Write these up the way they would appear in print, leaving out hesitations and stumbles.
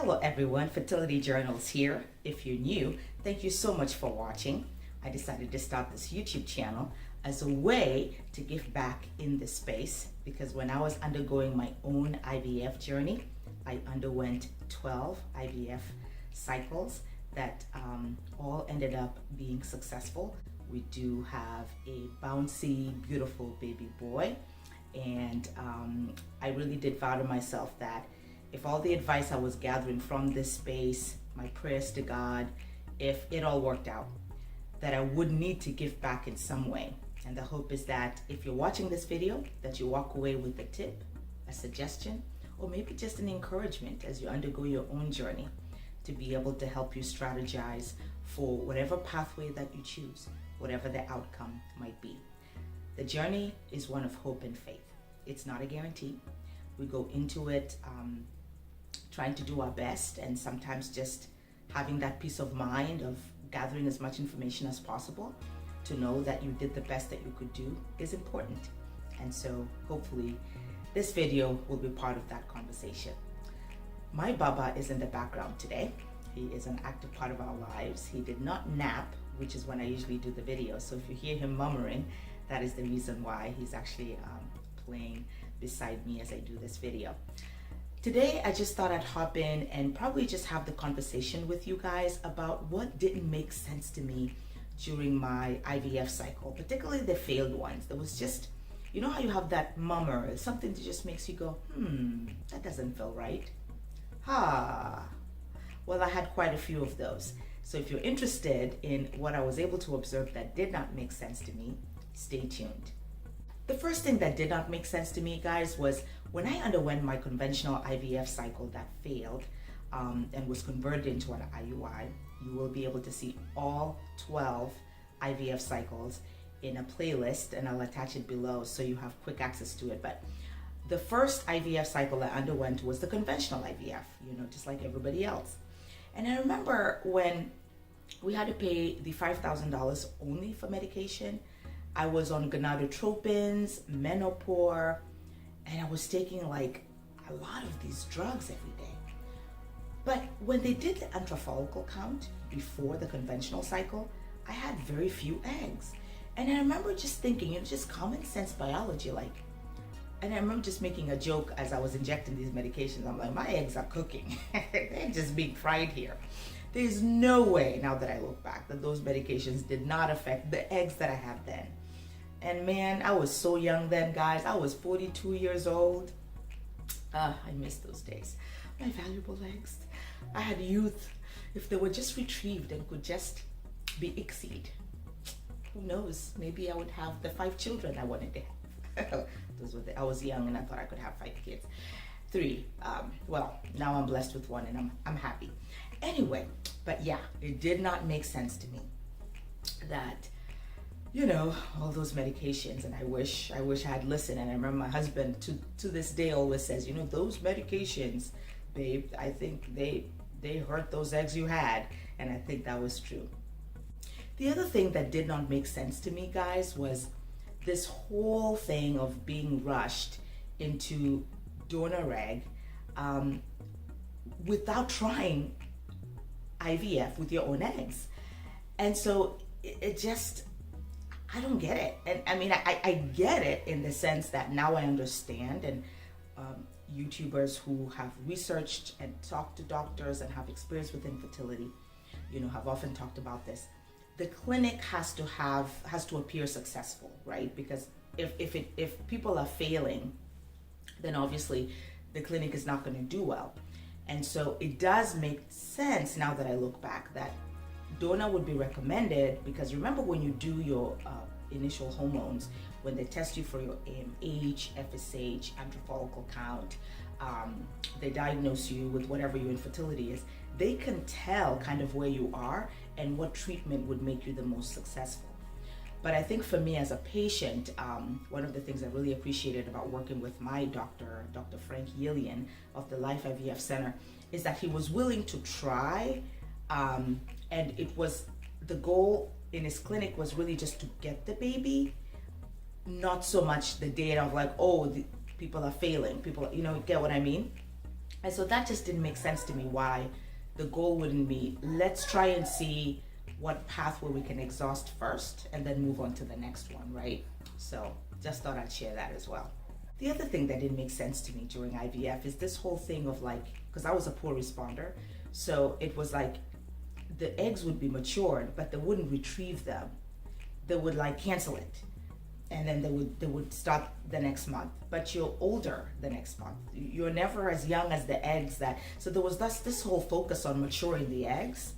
Hello everyone, Fertility Journals here. If you're new, thank you so much for watching. I decided to start this YouTube channel as a way to give back in this space because when I was undergoing my own IVF journey, I underwent 12 IVF cycles that all ended up being successful. We do have a bouncy, beautiful baby boy, and I really did vow to myself that if all the advice I was gathering from this space, my prayers to God, if it all worked out, that I would need to give back in some way. And the hope is that if you're watching this video, that you walk away with a tip, a suggestion, or maybe just an encouragement as you undergo your own journey to be able to help you strategize for whatever pathway that you choose, whatever the outcome might be. The journey is one of hope and faith. It's not a guarantee. We go into it trying to do our best, and sometimes just having that peace of mind of gathering as much information as possible to know that you did the best that you could do is important. And so hopefully this video will be part of that conversation. My Baba is in the background today. He is an active part of our lives. He did not nap, which is when I usually do the video. So if you hear him murmuring, that is the reason why. He's actually playing beside me as I do this video. Today, I just thought I'd hop in and probably just have the conversation with you guys about what didn't make sense to me during my IVF cycle, particularly the failed ones. There was just, you know how you have that murmur, something that just makes you go, that doesn't feel right. Well, I had quite a few of those. So if you're interested in what I was able to observe that did not make sense to me, stay tuned. The first thing that did not make sense to me, guys, was when I underwent my conventional IVF cycle that failed and was converted into an IUI. You will be able to see all 12 IVF cycles in a playlist, and I'll attach it below so you have quick access to it. But the first IVF cycle I underwent was the conventional IVF, just like everybody else. And I remember when we had to pay the $5,000 only for medication. I was on gonadotropins, menopur, and I was taking like a lot of these drugs every day. But when they did the follicle count before the conventional cycle, I had very few eggs. And I remember just thinking, just common sense biology, and I remember just making a joke as I was injecting these medications. I'm like, my eggs are cooking. They're just being fried here. There's no way, now that I look back, that those medications did not affect the eggs that I had then. And man, I was so young then, guys. I was 42 years old. I miss those days. My valuable eggs. I had youth. If they were just retrieved and could just be ixied, who knows? Maybe I would have the 5 children I wanted to have. I was young and I thought I could have 5 kids. 3. Well, now I'm blessed with 1 and I'm happy. Anyway, but yeah, it did not make sense to me that all those medications, and I wish I had listened. And I remember my husband to this day always says, those medications, babe, I think they hurt those eggs you had. And I think that was true. The other thing that did not make sense to me, guys, was this whole thing of being rushed into donor egg without trying IVF with your own eggs. And so it just, I don't get it. And I mean, I get it in the sense that now I understand, and YouTubers who have researched and talked to doctors and have experience with infertility, have often talked about this. The clinic has to appear successful, right? Because if people are failing, then obviously the clinic is not going to do well. And so it does make sense now that I look back that donor would be recommended, because remember when you do your initial hormones, when they test you for your AMH, FSH, follicle count, they diagnose you with whatever your infertility is, they can tell kind of where you are and what treatment would make you the most successful. But I think for me as a patient, one of the things I really appreciated about working with my doctor, Dr. Frank Yillian of the Life IVF Center, is that he was willing to try, and it was, the goal in his clinic was really just to get the baby, not so much the data of like, the people are failing, get what I mean? And so that just didn't make sense to me, why the goal wouldn't be, let's try and see what pathway we can exhaust first and then move on to the next one, right? So just thought I'd share that as well. The other thing that didn't make sense to me during IVF is this whole thing of like, because I was a poor responder, so it was like the eggs would be matured, but they wouldn't retrieve them. They would like cancel it, and then they would start the next month. But you're older the next month. You're never as young as the eggs that. So there was this whole focus on maturing the eggs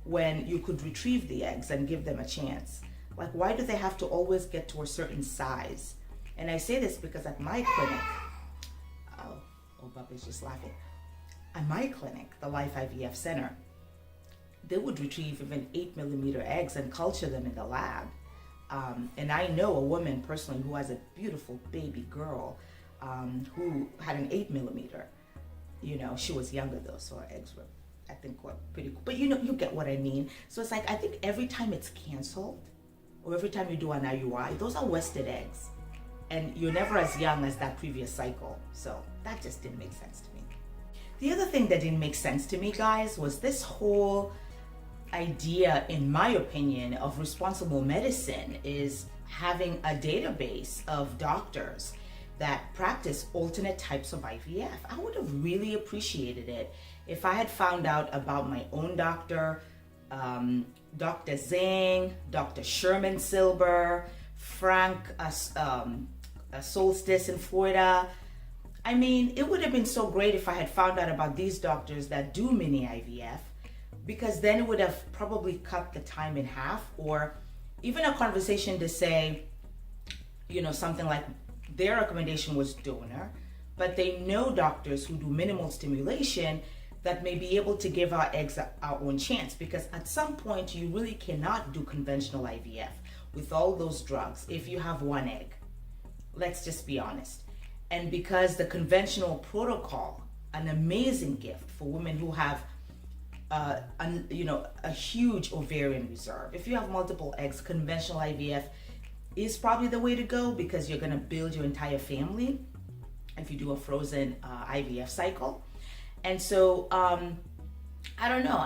when you could retrieve the eggs and give them a chance. Like, why do they have to always get to a certain size? And I say this because at my clinic, oh, Bubba's just laughing. At my clinic, the Life IVF Center, they would retrieve even 8mm eggs and culture them in the lab. And I know a woman personally who has a beautiful baby girl who had an 8mm. You know, she was younger though, so her eggs were, I think, were pretty cool. But you know, you get what I mean. So it's like, I think every time it's canceled, or every time you do an IUI, those are wasted eggs. And you're never as young as that previous cycle. So that just didn't make sense to me. The other thing that didn't make sense to me, guys, was this whole idea, in my opinion, of responsible medicine is having a database of doctors that practice alternate types of IVF. I would have really appreciated it if I had found out about my own doctor, Dr. Zhang, Dr. Sherman Silber, Frank Solstice in Florida. I mean, it would have been so great if I had found out about these doctors that do mini IVF, because then it would have probably cut the time in half, or even a conversation to say, you know, something like their recommendation was donor, but they know doctors who do minimal stimulation that may be able to give our eggs our own chance, because at some point you really cannot do conventional IVF with all those drugs if you have one egg. Let's just be honest. And because the conventional protocol, an amazing gift for women who have a huge ovarian reserve. If you have multiple eggs, conventional IVF is probably the way to go, because you're going to build your entire family if you do a frozen IVF cycle. And so, I don't know.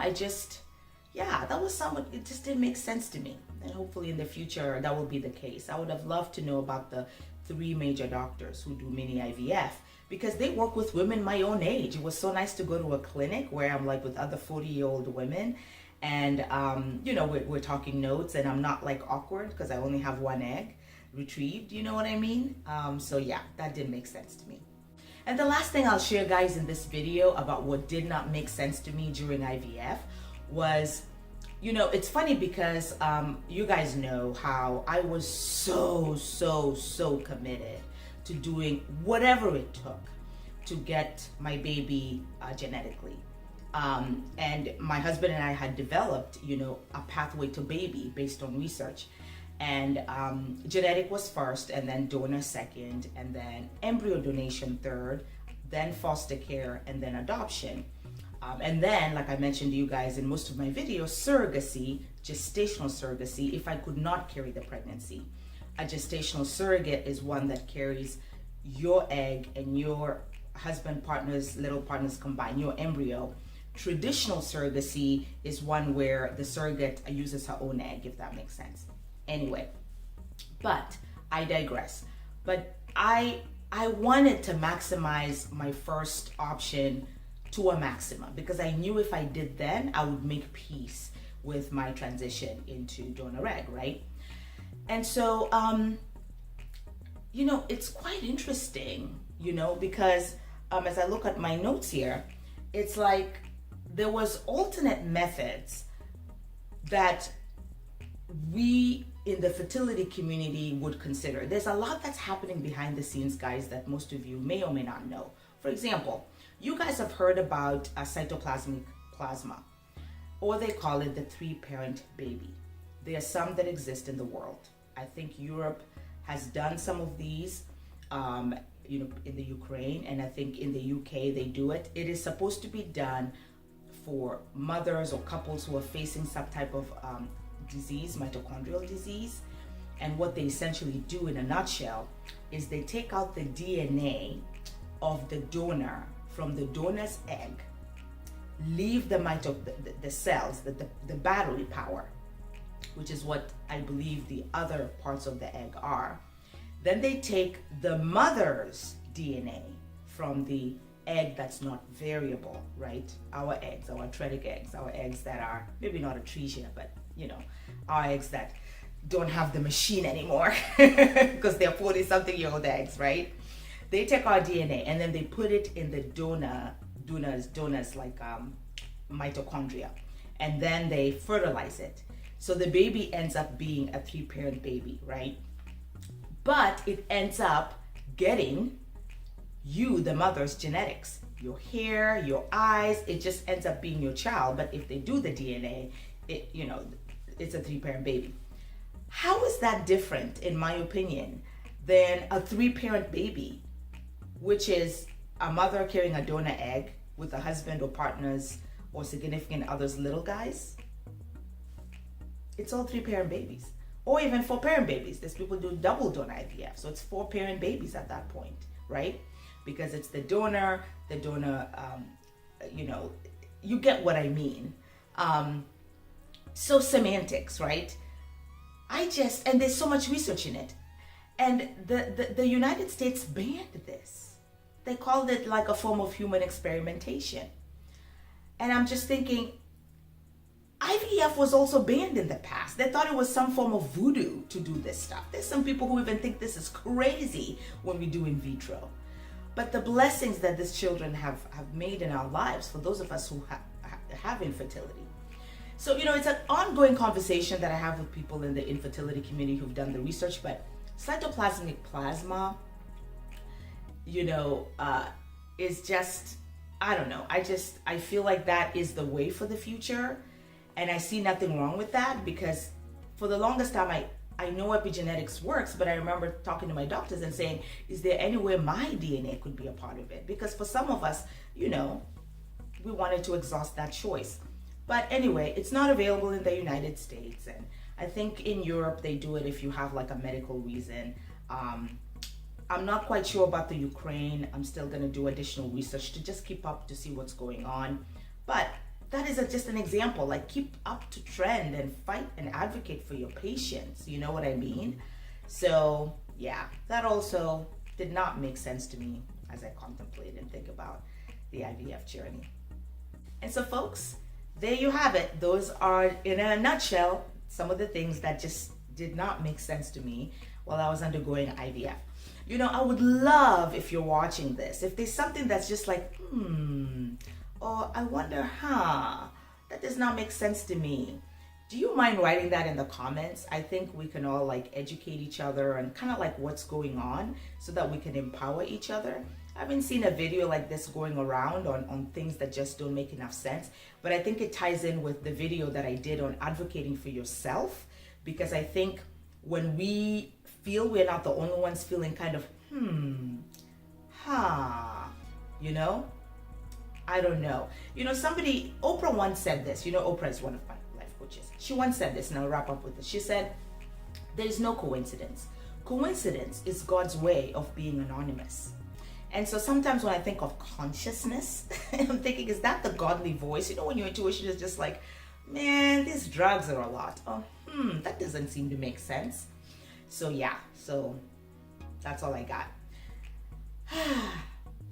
That was somewhat, it just didn't make sense to me. And hopefully in the future, that will be the case. I would have loved to know about the 3 major doctors who do mini IVF, because they work with women my own age. It was so nice to go to a clinic where I'm like with other 40-year-old women, and we're talking notes, and I'm not like awkward because I only have one egg retrieved, you know what I mean? So yeah, that didn't make sense to me. And the last thing I'll share, guys, in this video about what did not make sense to me during IVF was, you know, it's funny because you guys know how I was so committed to doing whatever it took to get my baby genetically. And my husband and I had developed, you know, a pathway to baby based on research. And genetic was first, and then donor second, and then embryo donation third, then foster care, and then adoption. And then, like I mentioned to you guys in most of my videos, surrogacy, gestational surrogacy, if I could not carry the pregnancy. A gestational surrogate is one that carries your egg and your husband partner's little partners combined, your embryo. Traditional surrogacy is one where the surrogate uses her own egg, if that makes sense. Anyway, but I digress. But I wanted to maximize my first option to a maximum, because I knew if I did then, I would make peace with my transition into donor egg, right? And so, it's quite interesting, because as I look at my notes here, it's like there was alternate methods that we in the fertility community would consider. There's a lot that's happening behind the scenes, guys, that most of you may or may not know. For example, you guys have heard about a cytoplasmic plasma, or they call it the 3-parent baby. There are some that exist in the world. I think Europe has done some of these, in the Ukraine, and I think in the UK they do it. It is supposed to be done for mothers or couples who are facing some type of disease, mitochondrial disease. And what they essentially do in a nutshell is they take out the DNA of the donor from the donor's egg, leave the cells, the battery power, which is what I believe the other parts of the egg are. Then they take the mother's DNA from the egg that's not variable, right? Our eggs, our atretic eggs, our eggs that are maybe not atresia, but our eggs that don't have the machine anymore because they're 40-something-year-old eggs, right? They take our DNA and then they put it in the donors like mitochondria, and then they fertilize it. So the baby ends up being a 3-parent baby, right? But it ends up getting you, the mother's genetics, your hair, your eyes, it just ends up being your child. But if they do the DNA, it's a 3-parent baby. How is that different, in my opinion, than a 3-parent baby, which is a mother carrying a donor egg with a husband or partners or significant others, little guys? It's all 3-parent babies, or even 4-parent babies. There's people do double donor IVF, so it's 4-parent babies at that point, right? Because it's the donor, you get what I mean. So semantics, right? And there's so much research in it. And the United States banned this. They called it like a form of human experimentation. And I'm just thinking, IVF was also banned in the past. They thought it was some form of voodoo to do this stuff. There's some people who even think this is crazy when we do in vitro. But the blessings that these children have made in our lives, for those of us who have infertility. So, it's an ongoing conversation that I have with people in the infertility community who've done the research, but cytoplasmic plasma, is just, I don't know. I feel like that is the way for the future. And I see nothing wrong with that, because for the longest time, I know epigenetics works, but I remember talking to my doctors and saying, is there any way my DNA could be a part of it? Because for some of us, we wanted to exhaust that choice. But anyway, it's not available in the United States. And I think in Europe, they do it if you have like a medical reason. I'm not quite sure about the Ukraine. I'm still going to do additional research to just keep up to see what's going on. But that is just an example. Like, keep up to trend and fight and advocate for your patients. You know what I mean? So yeah, that also did not make sense to me as I contemplate and think about the IVF journey. And so folks, there you have it. Those are, in a nutshell, some of the things that just did not make sense to me while I was undergoing IVF. I would love, if you're watching this, if there's something that's just like, or I wonder, that does not make sense to me. Do you mind writing that in the comments? I think we can all educate each other and kind of what's going on so that we can empower each other. I haven't seen a video like this going around on things that just don't make enough sense, but I think it ties in with the video that I did on advocating for yourself, because I think when we feel we're not the only ones feeling kind of, I don't know. Oprah once said this. Oprah is one of my life coaches. She once said this, and I'll wrap up with this. She said, there is no coincidence. Coincidence is God's way of being anonymous. And so sometimes when I think of consciousness, I'm thinking, is that the godly voice? When your intuition is just like, man, these drugs are a lot. That doesn't seem to make sense. So yeah, that's all I got.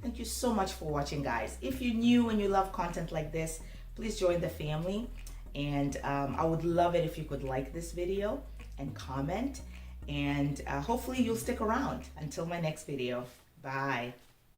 Thank you so much for watching, guys. If you're new and you love content like this, please join the family. And I would love it if you could like this video and comment. And hopefully you'll stick around until my next video. Bye.